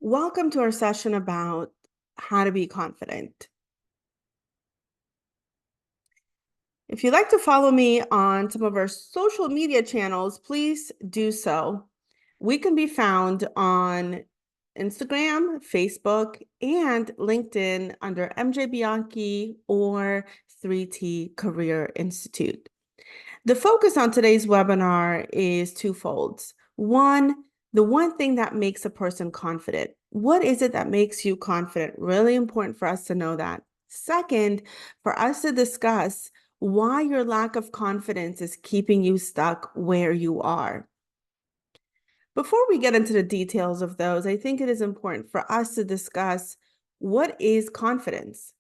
Welcome to our session about how to be confident. If you'd like to follow me on some of our social media channels, please do so. We can be found on Instagram, Facebook, and LinkedIn under MJ Bianchi or 3T Career Institute. The focus on today's webinar is twofold. One, the one thing that makes a person confident. What is it that makes you confident? Really important for us to know that. Second, for us to discuss why your lack of confidence is keeping you stuck where you are. Before we get into the details of those, I think it is important for us to discuss what is confidence.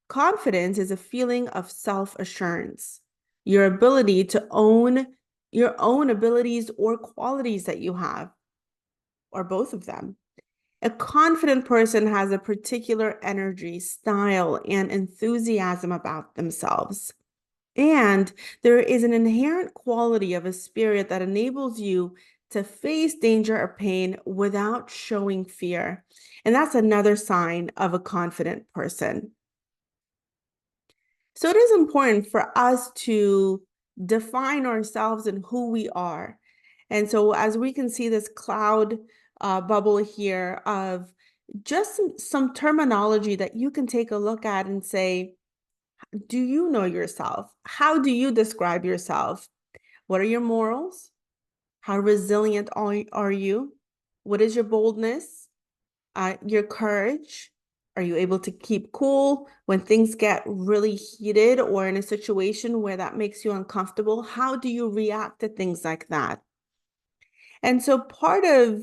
Confidence is a feeling of self-assurance, your ability to own your own abilities or qualities that you have, or both of them. A confident person has a particular energy, style, and enthusiasm about themselves. And there is an inherent quality of a spirit that enables you to face danger or pain without showing fear. And that's another sign of a confident person. So it is important for us to define ourselves and who we are. And so as we can see this cloud bubble here of just some terminology that you can take a look at and say, do you know yourself? How do you describe yourself? What are your morals? How resilient are you? What is your boldness? Your courage? Are you able to keep cool when things get really heated or in a situation where that makes you uncomfortable? How do you react to things like that? And so part of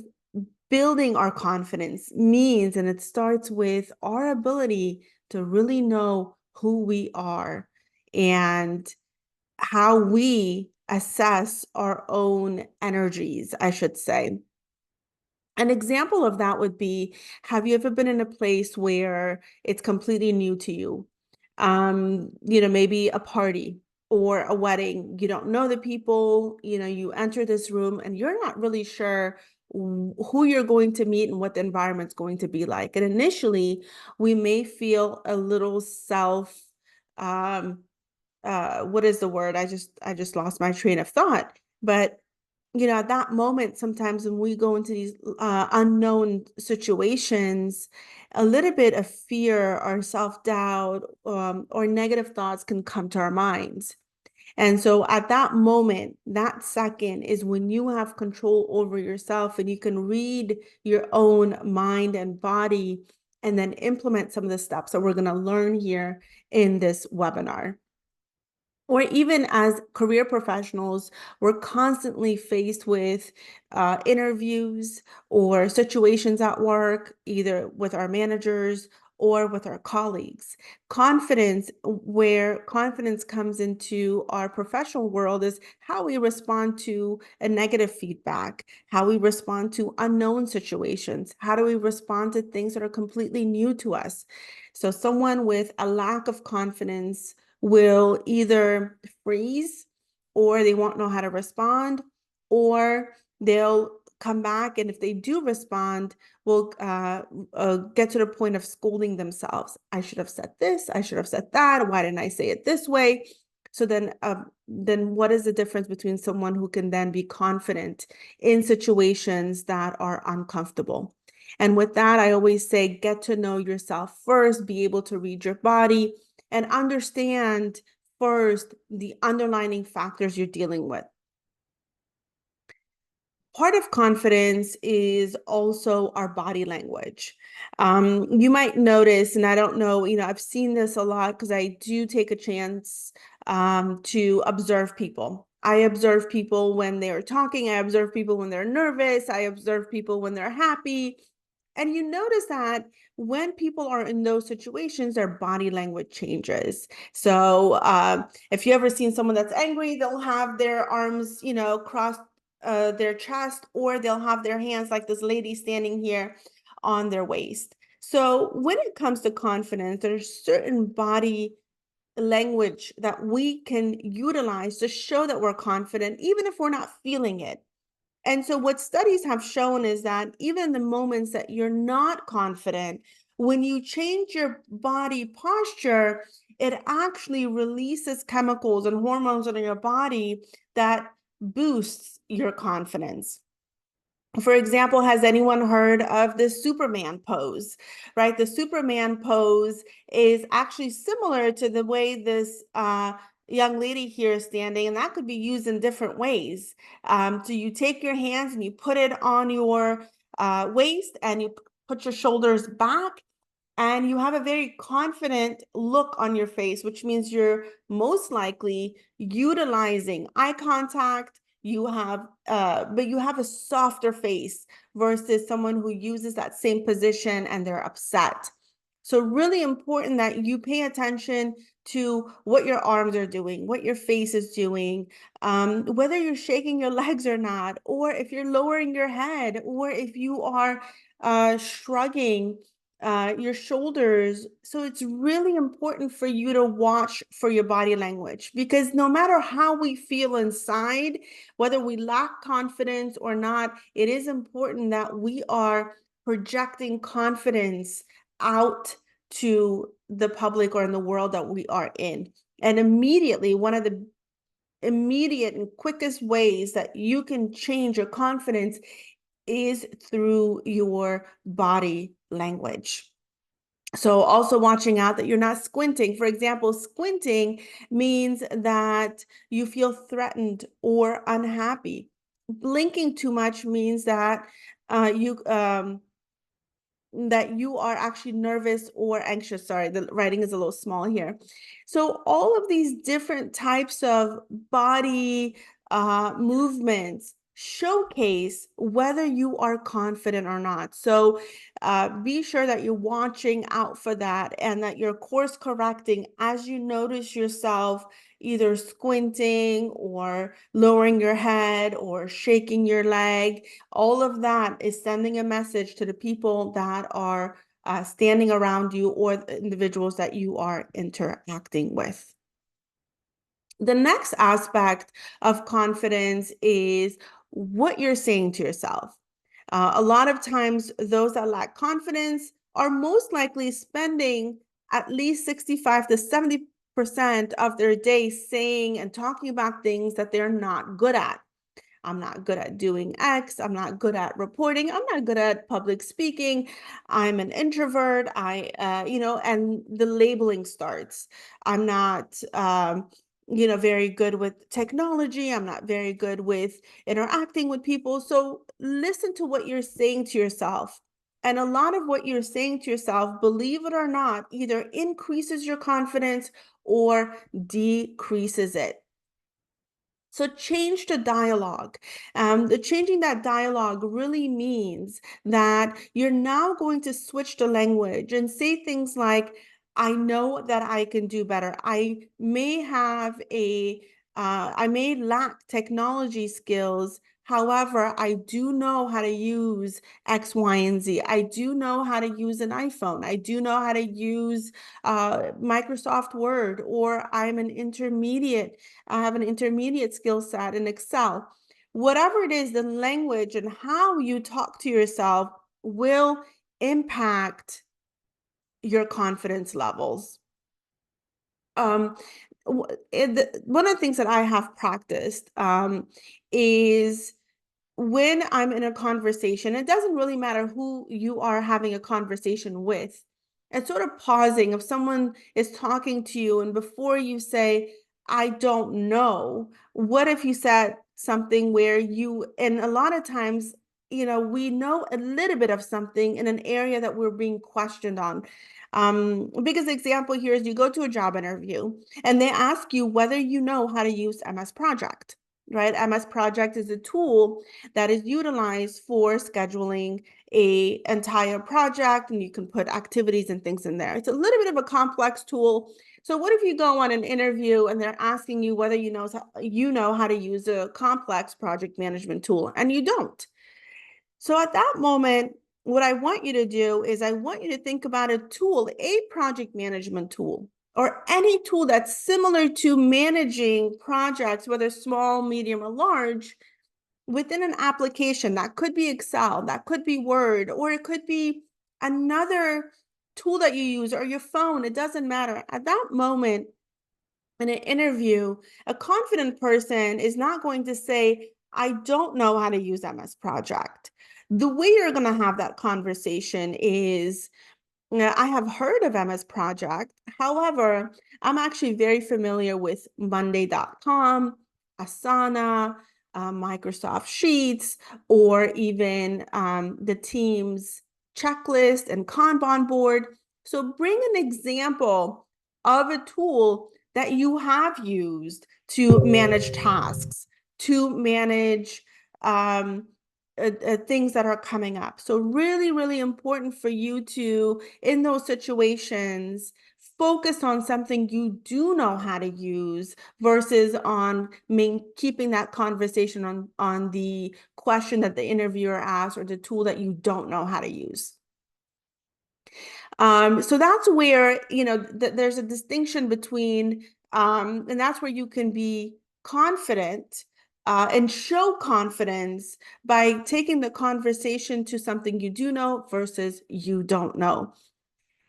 building our confidence means, and it starts with our ability to really know who we are and how we assess our own energies, I should say. An example of that would be, have you ever been in a place where it's completely new to you? Maybe a party or a wedding. You don't know the people, you enter this room and you're not really sure who you're going to meet and what the environment's going to be like. And initially, we may feel a little what is the word? I just lost my train of thought. But at that moment, sometimes when we go into these unknown situations, a little bit of fear or self-doubt or negative thoughts can come to our minds. And so at that moment, that second is when you have control over yourself and you can read your own mind and body and then implement some of the steps that we're going to learn here in this webinar. Or even as career professionals, we're constantly faced with interviews or situations at work, either with our managers or with our colleagues. Where confidence comes into our professional world, is how we respond to a negative feedback, how we respond to unknown situations, how do we respond to things that are completely new to us. So someone with a lack of confidence will either freeze, or they won't know how to respond, or they'll come back, and if they do respond, will get to the point of scolding themselves. I should have said this, I should have said that, why didn't I say it this way? So then what is the difference between someone who can then be confident in situations that are uncomfortable? And with that, I always say, get to know yourself first, be able to read your body, and understand first the underlying factors you're dealing with. Part of confidence is also our body language. You might notice, and I don't know, I've seen this a lot because I do take a chance to observe people. I observe people when they're talking. I observe people when they're nervous. I observe people when they're happy. And you notice that when people are in those situations, their body language changes. So if you ever seen someone that's angry, they'll have their arms, crossed their chest, or they'll have their hands like this lady standing here on their waist. So when it comes to confidence, there's certain body language that we can utilize to show that we're confident, even if we're not feeling it. And so what studies have shown is that even the moments that you're not confident, when you change your body posture, it actually releases chemicals and hormones in your body that boosts your confidence. For example, has anyone heard of the Superman pose, right? The Superman pose is actually similar to the way this young lady here is standing, and that could be used in different ways. So you take your hands and you put it on your waist and you put your shoulders back and you have a very confident look on your face, which means you're most likely utilizing eye contact. But you have a softer face versus someone who uses that same position and they're upset. So really important that you pay attention to what your arms are doing, what your face is doing, whether you're shaking your legs or not, or if you're lowering your head, or if you are shrugging your shoulders. So it's really important for you to watch for your body language, because no matter how we feel inside, whether we lack confidence or not, it is important that we are projecting confidence out to the public or in the world that we are in. And immediately, one of the immediate and quickest ways that you can change your confidence is through your body language. So also watching out that you're not squinting. For example, squinting means that you feel threatened or unhappy. Blinking too much means that you that you are actually nervous or anxious. Sorry, the writing is a little small here. So all of these different types of body movements showcase whether you are confident or not. So be sure that you're watching out for that and that you're course correcting as you notice yourself either squinting or lowering your head or shaking your leg. All of that is sending a message to the people that are standing around you or the individuals that you are interacting with. The next aspect of confidence is what you're saying to yourself. A lot of times, those that lack confidence are most likely spending at least 65 to 70% of their day saying and talking about things that they're not good at. I'm not good at doing X. I'm not good at reporting. I'm not good at public speaking. I'm an introvert. And the labeling starts. I'm not, very good with technology. I'm not very good with interacting with people. So listen to what you're saying to yourself. And a lot of what you're saying to yourself, believe it or not, either increases your confidence or decreases it. So change the dialogue. The changing that dialogue really means that you're now going to switch the language and say things like, I know that I can do better. I may lack technology skills. However, I do know how to use X, Y, and Z. I do know how to use an iPhone. I do know how to use Microsoft Word, or I have an intermediate skill set in Excel. Whatever it is, the language and how you talk to yourself will impact your confidence levels. Um, One of the things that I have practiced is when I'm in a conversation, it doesn't really matter who you are having a conversation with. And sort of pausing if someone is talking to you and before you say, I don't know, what if you said something where and a lot of times, we know a little bit of something in an area that we're being questioned on. Biggest example here is you go to a job interview and they ask you whether you know how to use MS Project, right? MS Project is a tool that is utilized for scheduling a entire project, and you can put activities and things in there. It's a little bit of a complex tool. So what if you go on an interview and they're asking you whether you know how to use a complex project management tool and you don't? So at that moment, what I want you to do is I want you to think about a tool, a project management tool, or any tool that's similar to managing projects, whether small, medium, or large, within an application. That could be Excel, that could be Word, or it could be another tool that you use, or your phone. It doesn't matter. At that moment in an interview, a confident person is not going to say, I don't know how to use MS Project. The way you're going to have that conversation is, now, I have heard of MS Project. However, I'm actually very familiar with Monday.com, Asana, Microsoft Sheets, or even the Teams checklist and Kanban board. So bring an example of a tool that you have used to manage tasks, to manage things that are coming up. So really, really important for you to, in those situations, focus on something you do know how to use versus on keeping that conversation on the question that the interviewer asks or the tool that you don't know how to use. So that's where, there's a distinction between, and that's where you can be confident and show confidence by taking the conversation to something you do know versus you don't know.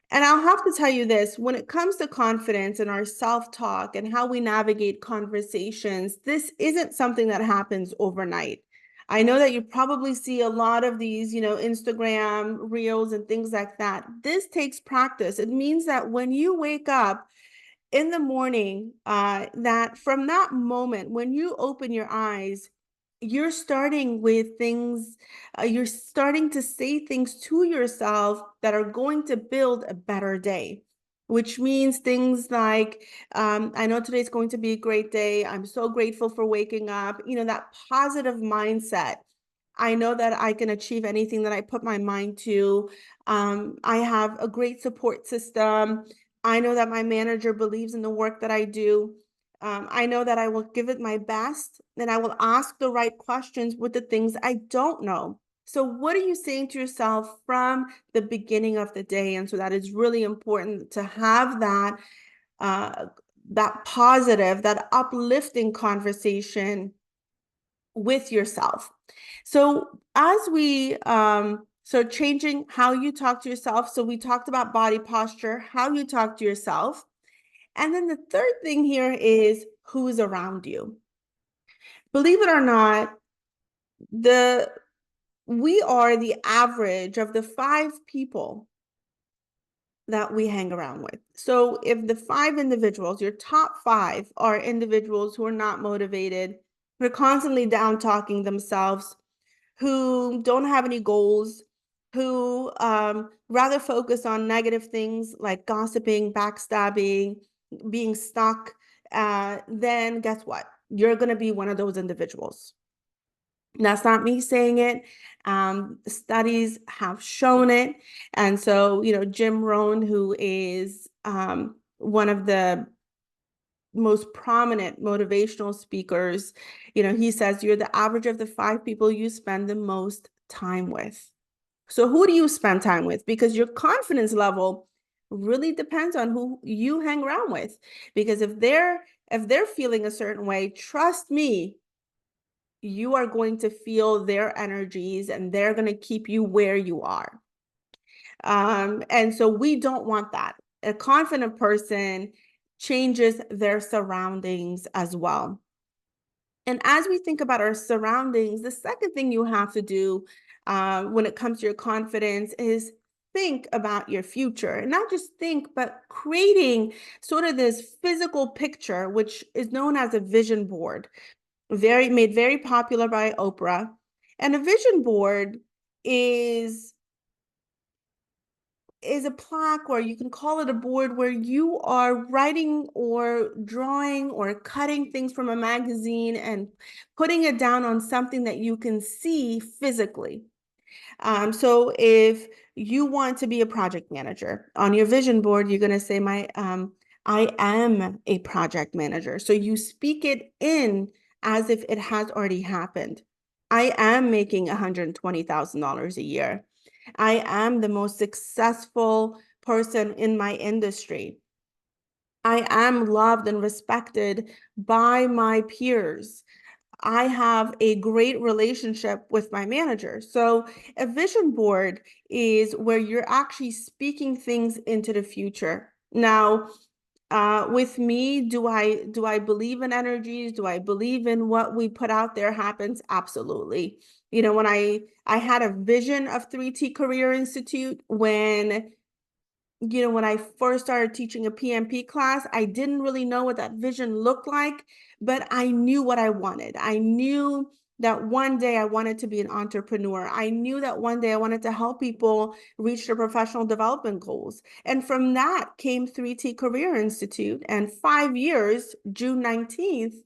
And I'll have to tell you this, when it comes to confidence and our self-talk and how we navigate conversations, this isn't something that happens overnight. I know that you probably see a lot of these, Instagram reels and things like that. This takes practice. It means that when you wake up in the morning, that from that moment, when you open your eyes, you're starting with things, you're starting to say things to yourself that are going to build a better day, which means things like, I know today's going to be a great day. I'm so grateful for waking up, that positive mindset. I know that I can achieve anything that I put my mind to. I have a great support system. I know that my manager believes in the work that I do. I know that I will give it my best and I will ask the right questions with the things I don't know. So what are you saying to yourself from the beginning of the day? And so that is really important to have uh, that positive, that uplifting conversation with yourself. So as so changing how you talk to yourself. So we talked about body posture, how you talk to yourself. And then the third thing here is who is around you. Believe it or not, the we are the average of the 5 people that we hang around with. So if the 5 individuals, your top 5 are individuals who are not motivated, who are constantly down talking themselves, who don't have any goals, who rather focus on negative things like gossiping, backstabbing, being stuck, then guess what? You're going to be one of those individuals. That's not me saying it. Studies have shown it. And so, Jim Rohn, who is one of the most prominent motivational speakers, he says you're the average of the 5 people you spend the most time with. So who do you spend time with? Because your confidence level really depends on who you hang around with. Because if they're feeling a certain way, trust me, you are going to feel their energies and they're going to keep you where you are. And so we don't want that. A confident person changes their surroundings as well. And as we think about our surroundings, the second thing you have to do when it comes to your confidence is think about your future. And not just think, but creating sort of this physical picture, which is known as a vision board, made very popular by Oprah. And a vision board is a plaque, or you can call it a board, where you are writing or drawing or cutting things from a magazine and putting it down on something that you can see physically. So if you want to be a project manager, on your vision board, you're going to say, I am a project manager. So you speak it in as if it has already happened. I am making $120,000 a year. I am the most successful person in my industry. I am loved and respected by my peers. I have a great relationship with my manager. So a vision board is where you're actually speaking things into the future. Now, with me, do I believe in energies? Do I believe in what we put out there happens? Absolutely. When I had a vision of 3T Career Institute when I first started teaching a PMP class, I didn't really know what that vision looked like, but I knew what I wanted. I knew that one day I wanted to be an entrepreneur. I knew that one day I wanted to help people reach their professional development goals. And from that came 3T Career Institute. And 5 years, June 19th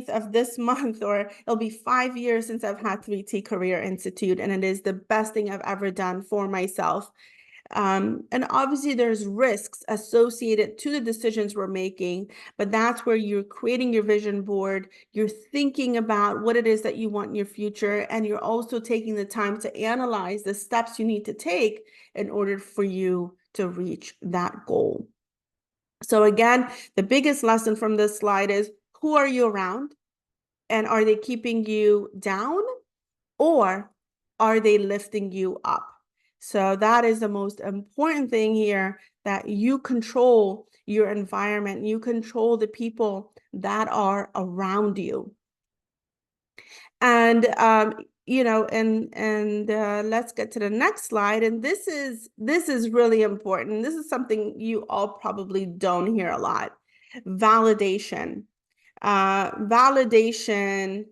of this month, or it'll be 5 years since I've had 3T Career Institute, and it is the best thing I've ever done for myself. And obviously there's risks associated to the decisions we're making, but that's where you're creating your vision board, you're thinking about what it is that you want in your future, and you're also taking the time to analyze the steps you need to take in order for you to reach that goal. So again, the biggest lesson from this slide is, who are you around? And are they keeping you down, or are they lifting you up? So that is the most important thing here, that you control your environment, you control the people that are around you. And let's get to the next slide. And this is really important. This is something you all probably don't hear a lot. Validation. Validation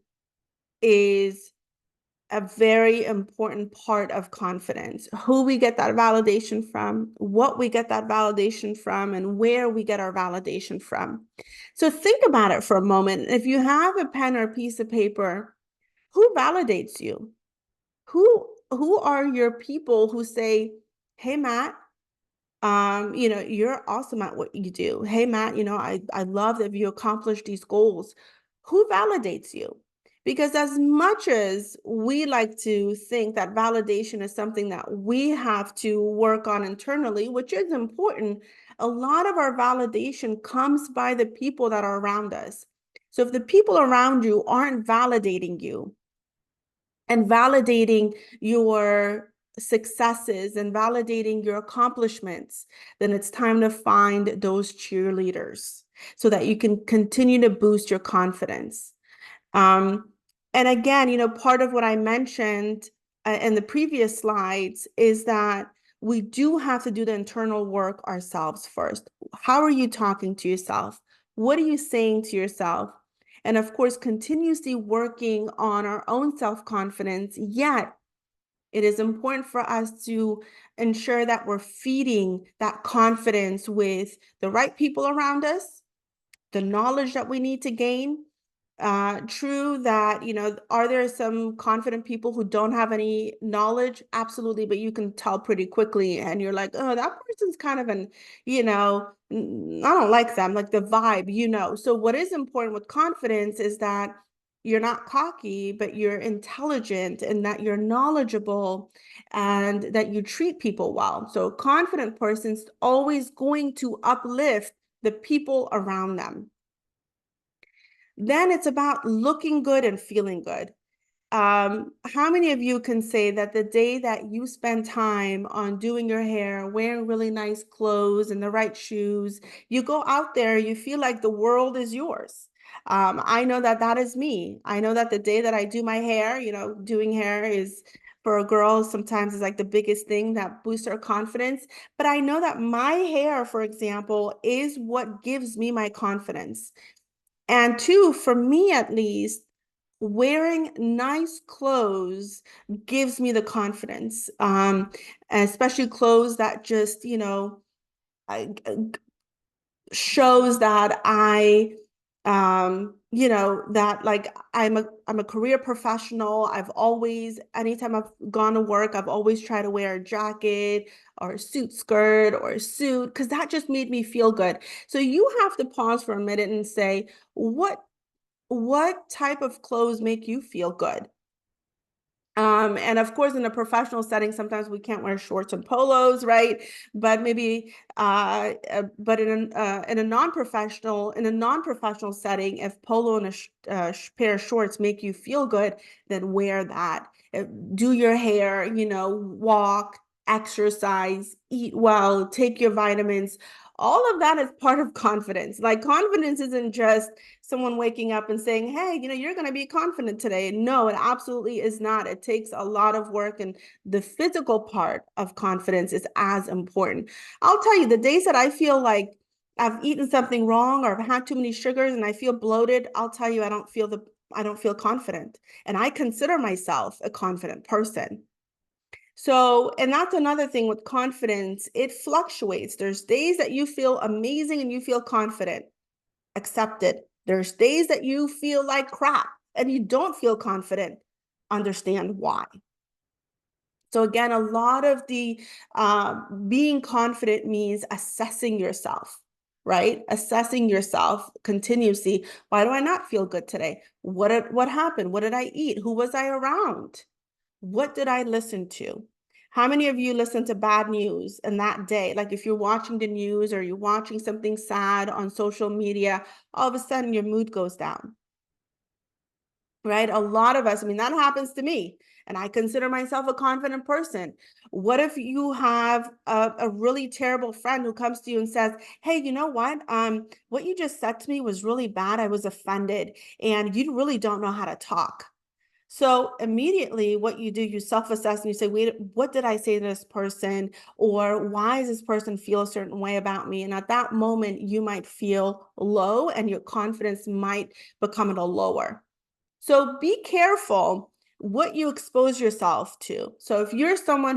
is a very important part of confidence. Who we get that validation from, what we get that validation from, and where we get our validation from. So think about it for a moment. If you have a pen or a piece of paper, who validates you? Who are your people who say, "Hey, Matt, you're awesome at what you do. Hey, Matt, I love that you accomplished these goals." Who validates you? Because as much as we like to think that validation is something that we have to work on internally, which is important, a lot of our validation comes by the people that are around us. So if the people around you aren't validating you and validating your successes and validating your accomplishments, then it's time to find those cheerleaders so that you can continue to boost your confidence. Um, and again, part of what I mentioned in the previous slides is that we do have to do the internal work ourselves first. How are you talking to yourself? What are you saying to yourself? And of course, continuously working on our own self-confidence, yet it is important for us to ensure that we're feeding that confidence with the right people around us, the knowledge that we need to gain. True that, are there some confident people who don't have any knowledge? Absolutely, but you can tell pretty quickly, and you're like, oh, that person's kind of I don't like them, like the vibe. So what is important with confidence is that you're not cocky, but you're intelligent, and that you're knowledgeable, and that you treat people well. So a confident person's always going to uplift the people around them. Then it's about looking good and feeling good. How many of you can say that the day that you spend time on doing your hair, wearing really nice clothes and the right shoes, you go out there, you feel like the world is yours? I know that that is me. I know that the day that I do my hair, doing hair is, for a girl, sometimes is like the biggest thing that boosts her confidence. But I know that my hair, for example, is what gives me my confidence. And two, for me at least, wearing nice clothes gives me the confidence, especially clothes that just, I, shows that that like I'm a career professional. I've always, anytime I've gone to work, I've always tried to wear a jacket or a suit skirt or a suit, because that just made me feel good. So you have to pause for a minute and say, what type of clothes make you feel good? And of course, in a professional setting, sometimes we can't wear shorts and polos, right? But maybe, but in a non-professional setting, if polo and a pair of shorts make you feel good, then wear that. Do your hair, walk, exercise, eat well, take your vitamins. All of that is part of confidence. Like confidence isn't just someone waking up and saying, hey, you're going to be confident today. No, it absolutely is not. It takes a lot of work, and the physical part of confidence is as important. I'll tell you, the days that I feel like I've eaten something wrong or I've had too many sugars and I feel bloated, I'll tell you, I don't feel confident. And I consider myself a confident person. So, and that's another thing with confidence, it fluctuates. There's days that you feel amazing and you feel confident. Accept it. There's days that you feel like crap and you don't feel confident. Understand why. So again, a lot of the being confident means assessing yourself, right? Assessing yourself continuously. Why do I not feel good today? What happened? What did I eat? Who was I around? What did I listen to? How many of you listen to bad news in that day? Like if you're watching the news or you're watching something sad on social media, all of a sudden your mood goes down, right? A lot of us, I mean, that happens to me, and I consider myself a confident person. What if you have a really terrible friend who comes to you and says, hey, you know what you just said to me was really bad. I was offended, and you really don't know how to talk. So immediately what you do, you self-assess and you say, wait, what did I say to this person? Or why does this person feel a certain way about me? And at that moment, you might feel low and your confidence might become a little lower. So be careful what you expose yourself to. So if you're someone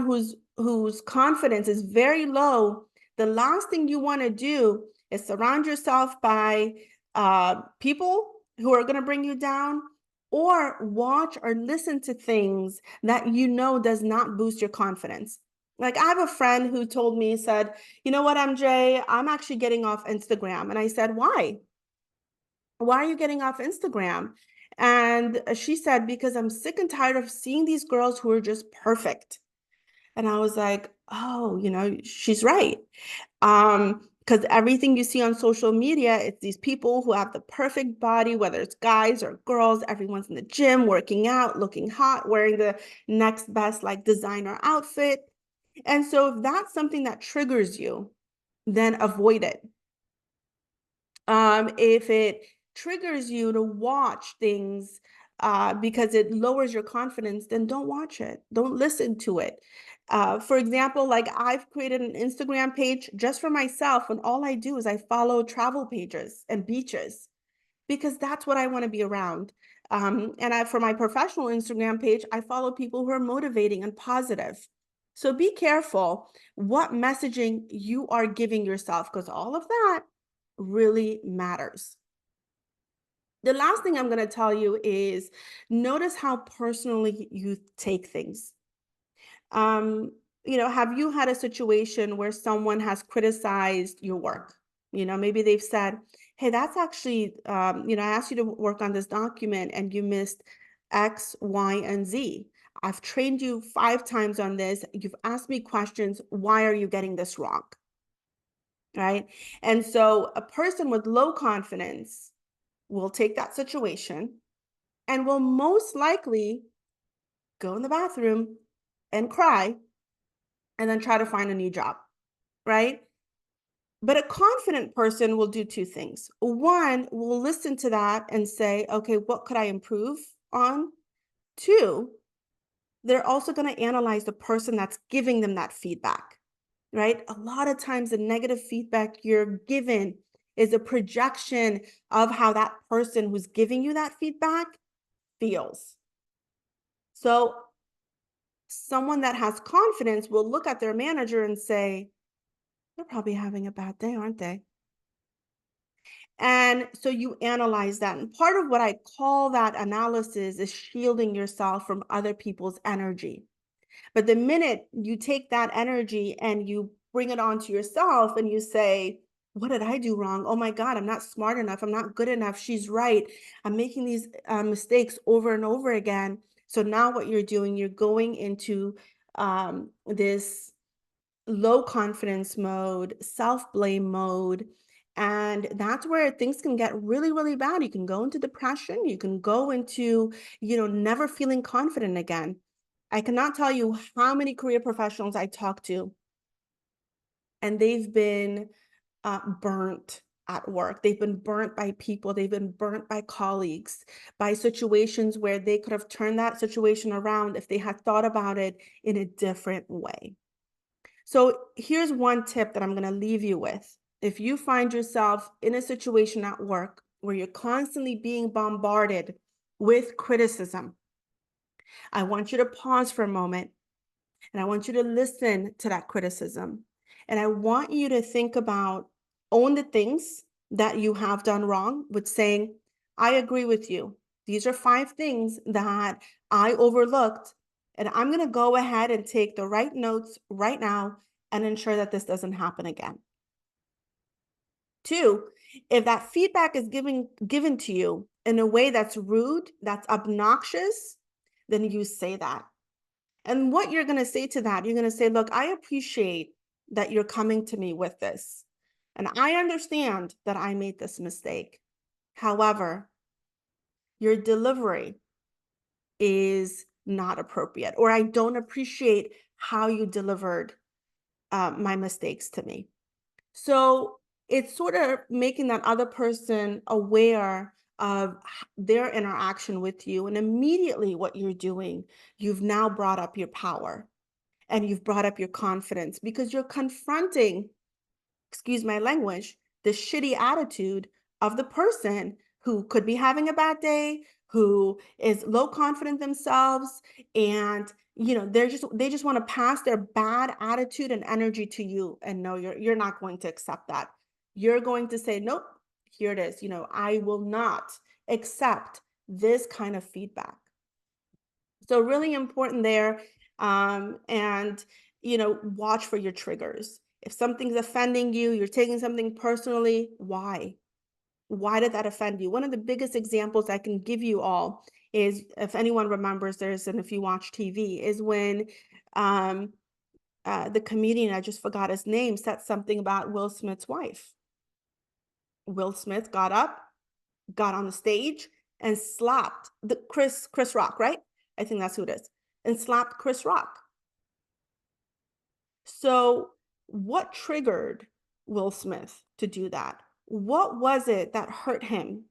whose confidence is very low, the last thing you want to do is surround yourself by people who are going to bring you down, or watch or listen to things that does not boost your confidence. Like I have a friend who told me, said, you know what, MJ, I'm actually getting off Instagram. And I said, why? Why are you getting off Instagram? And she said, because I'm sick and tired of seeing these girls who are just perfect. And I was like, oh, she's right. Because everything you see on social media, it's these people who have the perfect body, whether it's guys or girls, everyone's in the gym, working out, looking hot, wearing the next best like designer outfit. And so if that's something that triggers you, then avoid it. If it triggers you to watch things because it lowers your confidence, then don't watch it. Don't listen to it. For example, like I've created an Instagram page just for myself, and all I do is I follow travel pages and beaches because that's what I want to be around. And for my professional Instagram page, I follow people who are motivating and positive. So be careful what messaging you are giving yourself, because all of that really matters. The last thing I'm going to tell you is notice how personally you take things. Um, have you had a situation where someone has criticized your work? Maybe they've said, hey, that's actually, I asked you to work on this document and you missed X, Y, and Z. I've trained you 5 times on this. You've asked me questions. Why are you getting this wrong? Right? And so a person with low confidence will take that situation and will most likely go in the bathroom and cry and then try to find a new job, right? But a confident person will do 2 things. One, will listen to that and say, okay, what could I improve on? 2, they're also going to analyze the person that's giving them that feedback, right? A lot of times the negative feedback you're given is a projection of how that person who's giving you that feedback feels. So someone that has confidence will look at their manager and say, they're probably having a bad day, aren't they? And so you analyze that. And part of what I call that analysis is shielding yourself from other people's energy. But the minute you take that energy and you bring it onto yourself and you say, what did I do wrong? Oh my God, I'm not smart enough. I'm not good enough. She's right. I'm making these mistakes over and over again. So now what you're doing, you're going into this low confidence mode, self blame mode. And that's where things can get really, really bad. You can go into depression. You can go into, never feeling confident again. I cannot tell you how many career professionals I talk to, and they've been burnt at work. They've been burnt by people. They've been burnt by colleagues, by situations where they could have turned that situation around if they had thought about it in a different way. So here's one tip that I'm going to leave you with. If you find yourself in a situation at work where you're constantly being bombarded with criticism, I want you to pause for a moment and I want you to listen to that criticism. And I want you to think about, own the things that you have done wrong with saying, I agree with you. These are 5 things that I overlooked. And I'm going to go ahead and take the right notes right now and ensure that this doesn't happen again. 2, if that feedback is given to you in a way that's rude, that's obnoxious, then you say that. And what you're going to say to that, you're going to say, look, I appreciate that you're coming to me with this. And I understand that I made this mistake. However, your delivery is not appropriate, or I don't appreciate how you delivered my mistakes to me. So it's sort of making that other person aware of their interaction with you. And immediately what you're doing, you've now brought up your power and you've brought up your confidence because you're confronting, excuse my language, the shitty attitude of the person who could be having a bad day, who is low confident themselves, and they just want to pass their bad attitude and energy to you. And no, you're not going to accept that. You're going to say, nope, here it is. I will not accept this kind of feedback. So really important there. And, watch for your triggers. If something's offending you, you're taking something personally, why? Why did that offend you? One of the biggest examples I can give you all is, if anyone remembers this, and if you watch TV, is when um, the comedian, I just forgot his name, said something about Will Smith's wife. Will Smith got up, got on the stage, and slapped the Chris Rock, right? I think that's who it is, and slapped Chris Rock. So, what triggered Will Smith to do that? What was it that hurt him?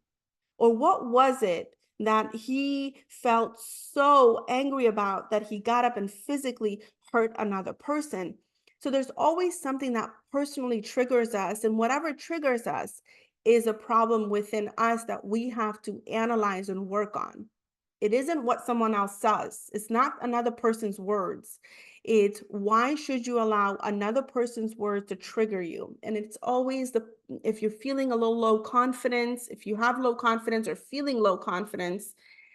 Or what was it that he felt so angry about that he got up and physically hurt another person? So there's always something that personally triggers us, and whatever triggers us is a problem within us that we have to analyze and work on. It isn't what someone else says. It's not another person's words. It's, why should you allow another person's words to trigger you? And it's always if you're feeling a little low confidence, if you have low confidence or feeling low confidence,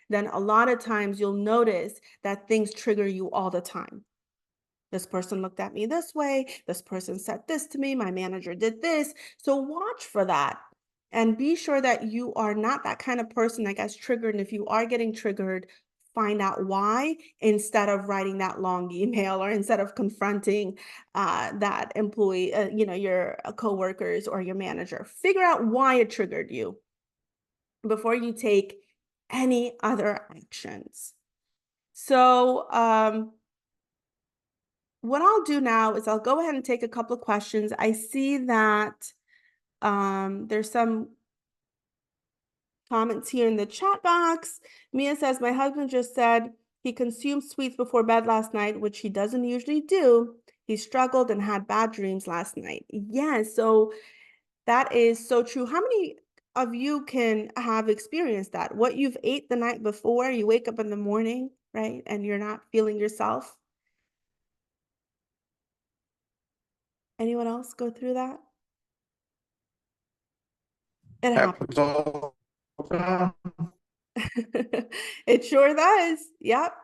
then a lot of times you'll notice that things trigger you all the time. This person looked at me this way. This person said this to me. My manager did this. So watch for that. And be sure that you are not that kind of person that gets triggered. And if you are getting triggered, find out why instead of writing that long email, or instead of confronting that employee, your coworkers or your manager. Figure out why it triggered you before you take any other actions. So, what I'll do now is I'll go ahead and take a couple of questions. I see that there's some comments here in the chat box. Mia says, my husband just said he consumed sweets before bed last night, which he doesn't usually do. He struggled and had bad dreams last night. Yes, so that is so true. How many of you can have experienced that? What you've ate the night before, you wake up in the morning, right? And you're not feeling yourself. Anyone else go through that? It happens. Happens all the time. It sure does. Yep.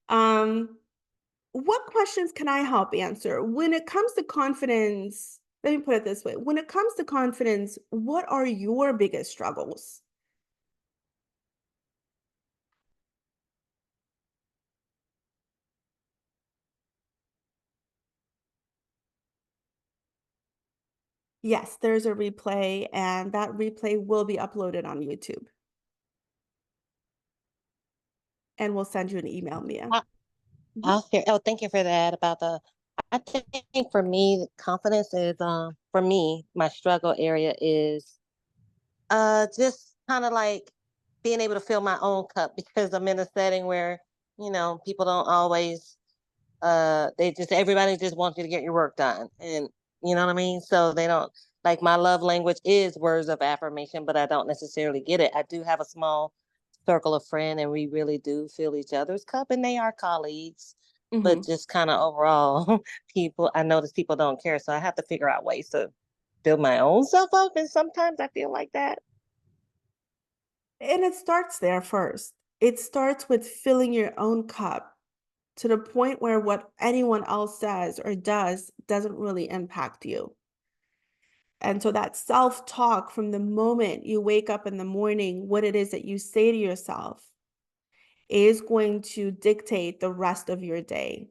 Um, what questions can I help answer? When it comes to confidence, let me put it this way. When it comes to confidence, what are your biggest struggles? Yes, there's a replay, and that replay will be uploaded on YouTube, and we'll send you an email, Mia. I, Mhm, I'll hear. Oh, thank you for that. About the, I think for me, confidence is for me, my struggle area is just kind of like being able to fill my own cup because I'm in a setting where people don't always they just everybody just wants you to get your work done, and you know what I mean, so they don't like my love language is words of affirmation, but I don't necessarily get it. I do have a small circle of friends and we really do fill each other's cup and they are colleagues, but mhm. just kind of overall people, I notice people don't care, so I have to figure out ways to build my own self up, and sometimes I feel like that. And it starts there first. It starts with filling your own cup to the point where what anyone else says or does doesn't really impact you. And so that self-talk from the moment you wake up in the morning, what it is that you say to yourself is going to dictate the rest of your day.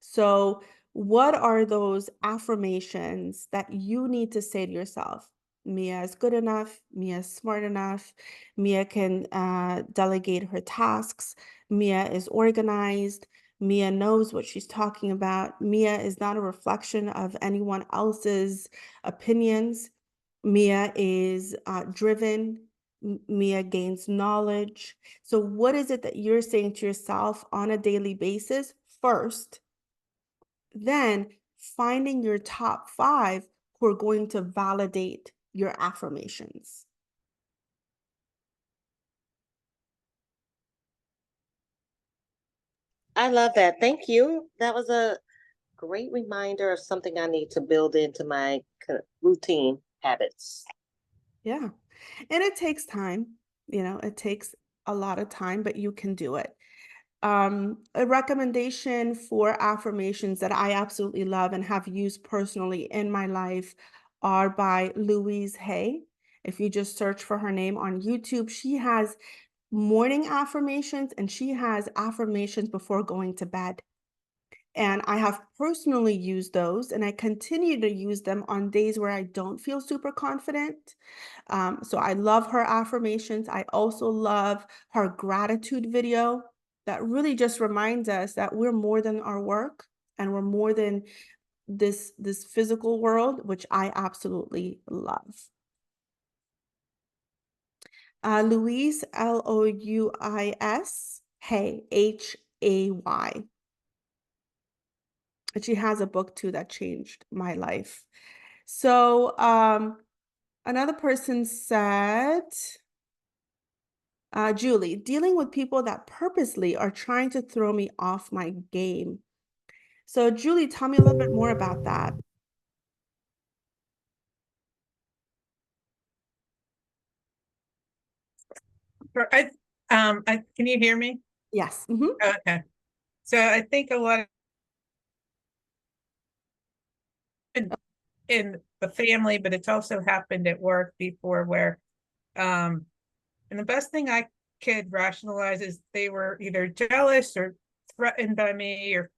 So, what are those affirmations that you need to say to yourself? Mia is good enough. Mia is smart enough. Mia can delegate her tasks. Mia is organized. Mia knows what she's talking about. Mia is not a reflection of anyone else's opinions. Mia is driven. Mia gains knowledge. So, what is it that you're saying to yourself on a daily basis first? Then finding your top 5 who are going to validate your affirmations. I love that. Thank you. That was a great reminder of something I need to build into my routine habits. Yeah. And it takes time, it takes a lot of time, but you can do it. A recommendation for affirmations that I absolutely love and have used personally in my life are by Louise Hay. If you just search for her name on YouTube, she has morning affirmations and she has affirmations before going to bed. And I have personally used those, and I continue to use them on days where I don't feel super confident. So I love her affirmations. I also love her gratitude video that really just reminds us that we're more than our work and we're more than this physical world, which I absolutely love. Louise, Louis, Hay, Hay. And she has a book too that changed my life. So another person said, Julie, dealing with people that purposely are trying to throw me off my game. So Julie, tell me a little bit more about that. I can you hear me? Yes. Mhm. Okay. So I think a lot of in the family, but it's also happened at work before where um and the best thing I could rationalize is they were either jealous or threatened by me or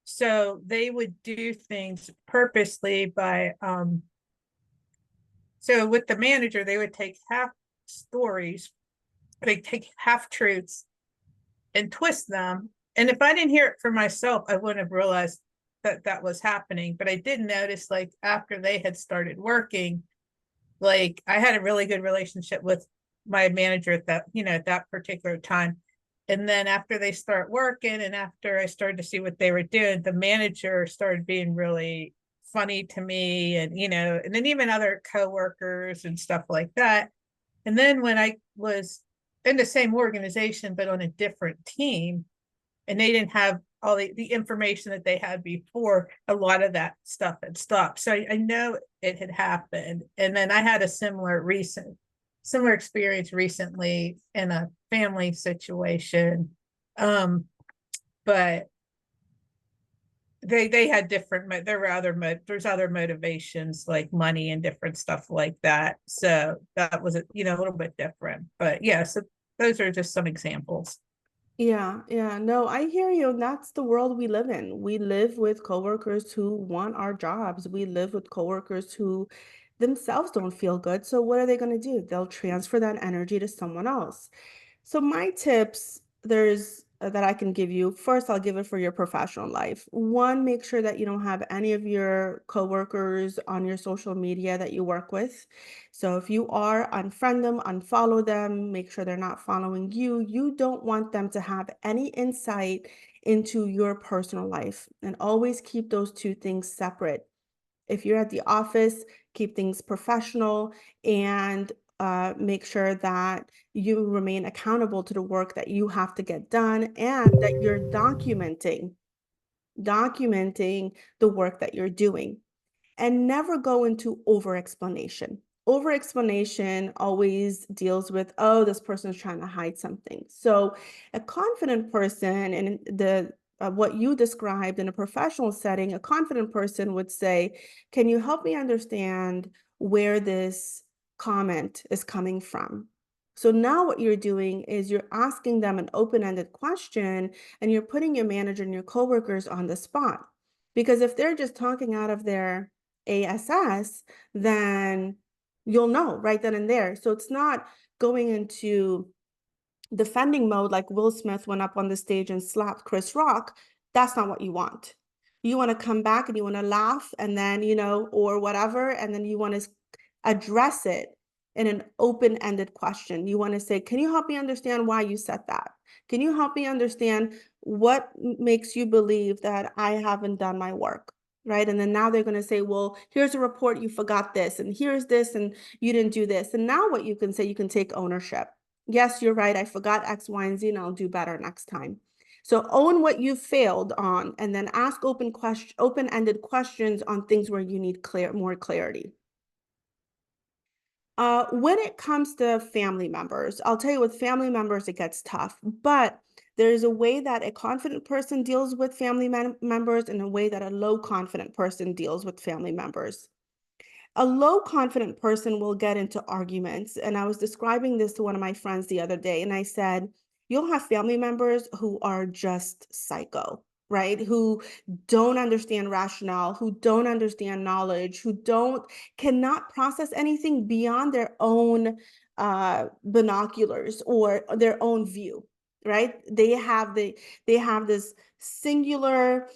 so they would do things purposely by so with the manager they would take half stories, they take half truths and twist them. And if I didn't hear it for myself, I wouldn't have realized that that was happening. But I did notice, like, after they had started working, like, I had a really good relationship with my manager at that, at that particular time. And then after they start working and after I started to see what they were doing, the manager started being really funny to me and then even other coworkers and stuff like that. And then when I was in the same organization, but on a different team, and they didn't have all the information that they had before, a lot of that stuff had stopped. So I know it had happened. And then I had a similar experience recently in a family situation. Um, but they had different there were there's other motivations like money and different stuff like that, so that was a little bit different, but yeah, so those are just some examples. Yeah, yeah. No, I hear you. And that's the world we live in. We live with coworkers who want our jobs. We live with coworkers who themselves don't feel good. So what are they going to do? They'll transfer that energy to someone else. So my tips, there's that I can give you. First, I'll give it for your professional life. One, make sure that you don't have any of your coworkers on your social media that you work with. So if you are, unfriend them, unfollow them, make sure they're not following you. You don't want them to have any insight into your personal life, and always keep those two things separate. If you're at the office, keep things professional, and make sure that you remain accountable to the work that you have to get done, and that you're documenting the work that you're doing, and never go into over explanation. Over explanation always deals with, oh, this person's trying to hide something. So a confident person, and the what you described in a professional setting, a confident person would say, can you help me understand where this comment is coming from? So now what you're doing is you're asking them an open-ended question, and you're putting your manager and your coworkers on the spot. Because if they're just talking out of their ASS, then you'll know right then and there. So it's not going into defending mode like Will Smith went up on the stage and slapped Chris Rock. That's not what you want. You want to come back and you want to laugh, and then, or whatever, and then you want to address it in an open-ended question. You want to say, can you help me understand why you said that? Can you help me understand what makes you believe that I haven't done my work? Right. And then now they're going to say, well, here's a report, you forgot this, and here's this, and you didn't do this. And now what you can say, you can take ownership. Yes, you're right. I forgot X, Y, and Z, and I'll do better next time. So own what you failed on, and then ask open-ended questions on things where you need more clarity. When it comes to family members, I'll tell you, with family members, it gets tough, but there's a way that a confident person deals with family members, and a way that a low confident person deals with family members. A low confident person will get into arguments. And I was describing this to one of my friends the other day, and I said, you'll have family members who are just psycho, right? Who don't understand rationale, who don't understand knowledge, who cannot process anything beyond their own binoculars or their own view, right? They have this singular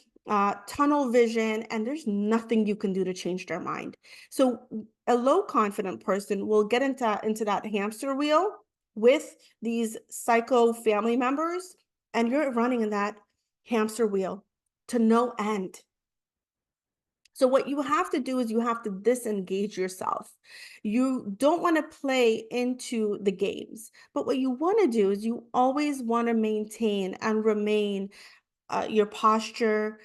tunnel vision, and there's nothing you can do to change their mind. So a low confident person will get into that hamster wheel with these psycho family members, and you're running in that hamster wheel to no end. So what you have to do is you have to disengage yourself. You don't want to play into the games, but what you want to do is you always want to maintain and remain your posture,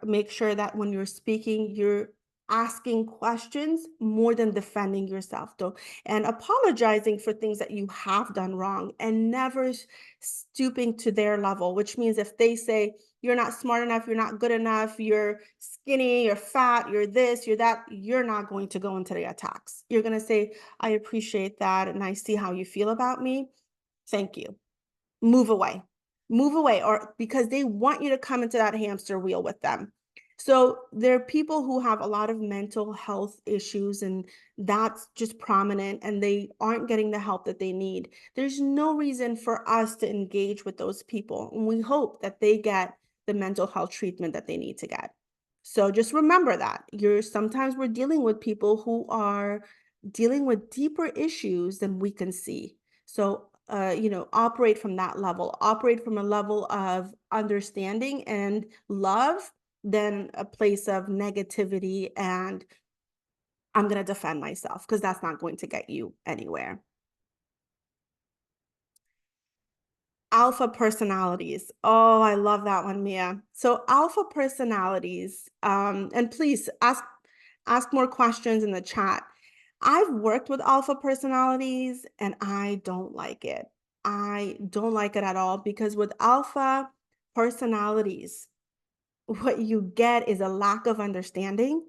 make sure that when you're speaking, you're asking questions more than defending yourself, though, and apologizing for things that you have done wrong, and never stooping to their level, which means if they say, you're not smart enough, you're not good enough, you're skinny, you're fat, you're this, you're that, you're not going to go into the attacks. You're going to say, I appreciate that, and I see how you feel about me. Thank you. Move away. Move away, or because they want you to come into that hamster wheel with them. So there are people who have a lot of mental health issues, and that's just prominent, and they aren't getting the help that they need. There's no reason for us to engage with those people, and we hope that they get the mental health treatment that they need to get. So just remember that sometimes we're dealing with people who are dealing with deeper issues than we can see. So, operate from that level, operate from a level of understanding and love, than a place of negativity and I'm going to defend myself, because that's not going to get you anywhere. Alpha personalities. Oh, I love that one, Mia. So alpha personalities, and please ask more questions in the chat. I've worked with alpha personalities, and I don't like it. I don't like it at all, because with alpha personalities, what you get is a lack of understanding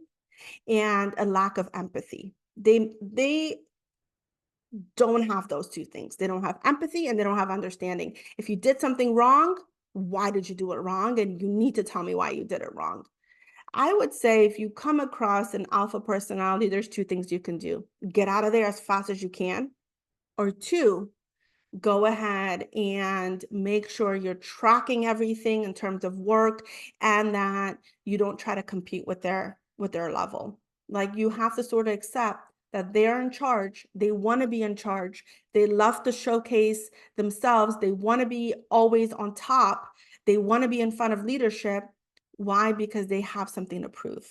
and a lack of empathy. They don't have those two things. They don't have empathy and they don't have understanding. If you did something wrong, why did you do it wrong? And you need to tell me why you did it wrong. I would say if you come across an alpha personality, there's two things you can do. Get out of there as fast as you can, or two, go ahead and make sure you're tracking everything in terms of work and that you don't try to compete with their level. Like, you have to sort of accept that they're in charge. They want to be in charge. They love to showcase themselves. They want to be always on top. They want to be in front of leadership. Why? Because they have something to prove.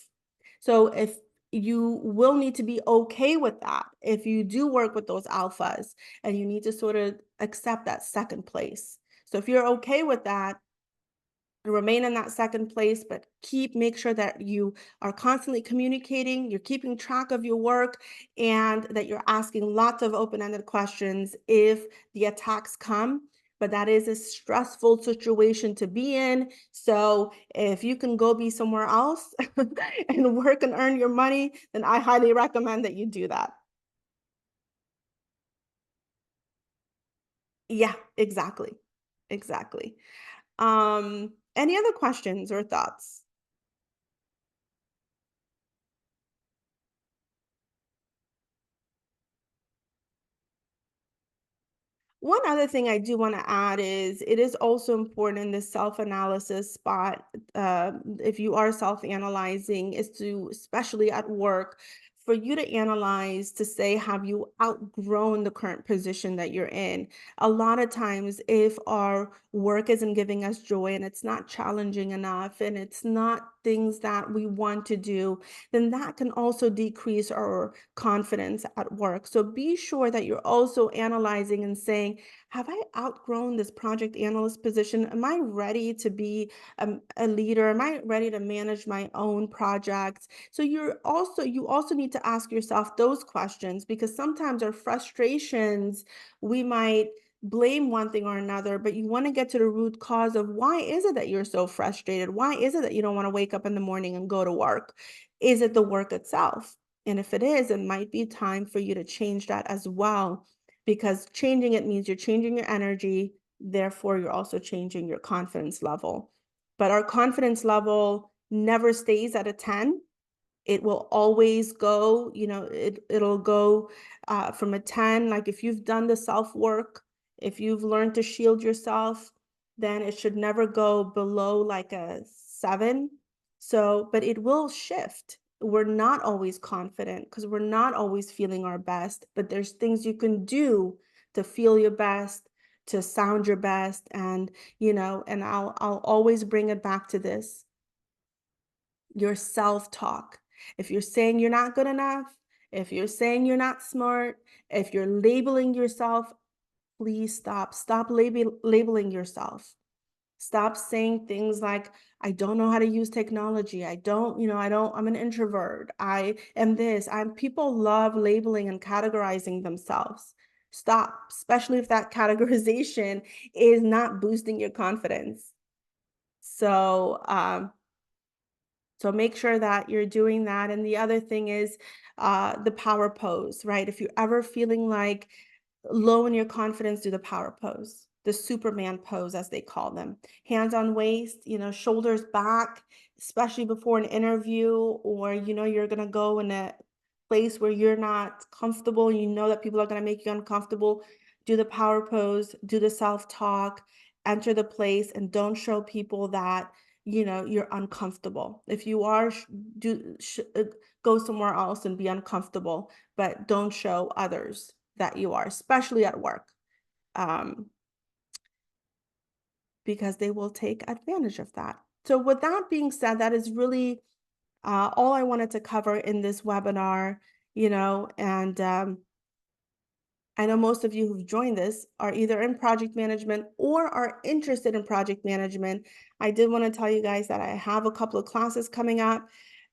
So if you will need to be okay with that, if you do work with those alphas, and you need to sort of accept that second place. So if you're okay with that, remain in that second place, but make sure that you are constantly communicating, you're keeping track of your work, and that you're asking lots of open-ended questions if the attacks come. But that is a stressful situation to be in. So if you can go be somewhere else and work and earn your money, then I highly recommend that you do that. Yeah, exactly. Exactly. Any other questions or thoughts? One other thing I do want to add is it is also important in the self-analysis spot, if you are self-analyzing, is to, especially at work, for you to analyze to say, have you outgrown the current position that you're in? A lot of times, if our work isn't giving us joy and it's not challenging enough and it's not things that we want to do, then that can also decrease our confidence at work. So be sure that you're also analyzing and saying, have I outgrown this project analyst position? Am I ready to be a leader? Am I ready to manage my own projects? So you also need to ask yourself those questions, because sometimes our frustrations, we might blame one thing or another, but you want to get to the root cause of why is it that you're so frustrated? Why is it that you don't want to wake up in the morning and go to work? Is it the work itself? And if it is, it might be time for you to change that as well, because changing it means you're changing your energy. Therefore, you're also changing your confidence level. But our confidence level never stays at a 10. It will always go, it'll go from a 10. Like, if you've done the self work, if you've learned to shield yourself, then it should never go below like a 7. So, but it will shift. We're not always confident because we're not always feeling our best, but there's things you can do to feel your best, to sound your best. And, and I'll always bring it back to this, your self-talk. If you're saying you're not good enough, if you're saying you're not smart, if you're labeling yourself, please stop. Stop labeling yourself. Stop saying things like, I don't know how to use technology. I'm an introvert. I am this. People love labeling and categorizing themselves. Stop, especially if that categorization is not boosting your confidence. So make sure that you're doing that. And the other thing is the power pose, right? If you're ever feeling like low in your confidence, do the power pose, the Superman pose, as they call them. Hands on waist, shoulders back, especially before an interview, or you're gonna go in a place where you're not comfortable, you know that people are gonna make you uncomfortable. Do the power pose, do the self-talk, enter the place, and don't show people that you're uncomfortable. If you are, go somewhere else and be uncomfortable, but don't show others that you are, especially at work, um, because they will take advantage of that. So with that being said, that is really all I wanted to cover in this webinar, and I know most of you who've joined this are either in project management or are interested in project management. I did want to tell you guys that I have a couple of classes coming up,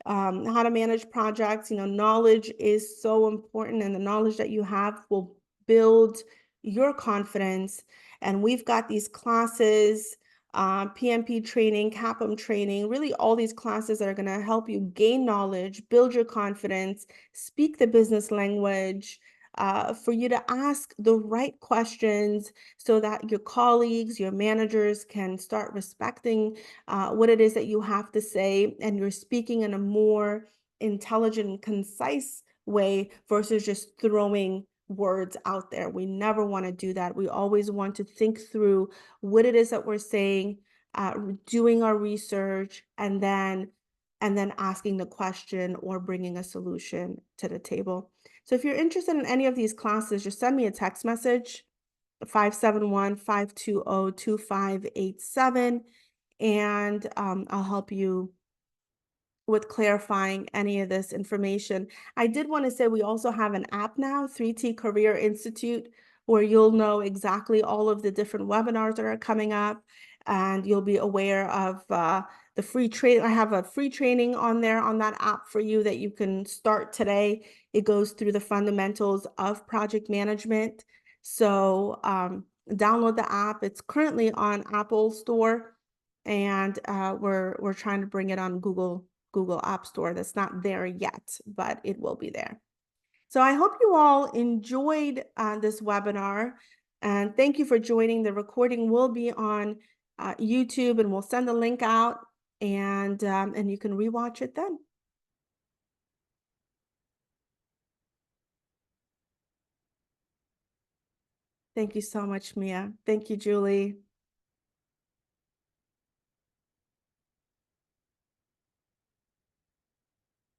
how to manage projects. Knowledge is so important, and the knowledge that you have will build your confidence. And we've got these classes, PMP training, CAPM training, really all these classes that are going to help you gain knowledge, build your confidence, speak the business language, for you to ask the right questions so that your colleagues, your managers can start respecting what it is that you have to say, and you're speaking in a more intelligent and concise way versus just throwing words out there. We never want to do that. We always want to think through what it is that we're saying, doing our research, and then asking the question or bringing a solution to the table. So if you're interested in any of these classes, just send me a text message, 571-520-2587, and I'll help you with clarifying any of this information. I did want to say we also have an app now, 3T Career Institute, where you'll know exactly all of the different webinars that are coming up, and you'll be aware of the free training. I have a free training on there on that app for you that you can start today. It goes through the fundamentals of project management. So download the app. It's currently on Apple Store, and we're trying to bring it on Google App Store. That's not there yet, but it will be there. So I hope you all enjoyed this webinar, and thank you for joining. The recording will be on YouTube, and we'll send the link out, and you can rewatch it then. Thank you so much, Mia. Thank you, Julie.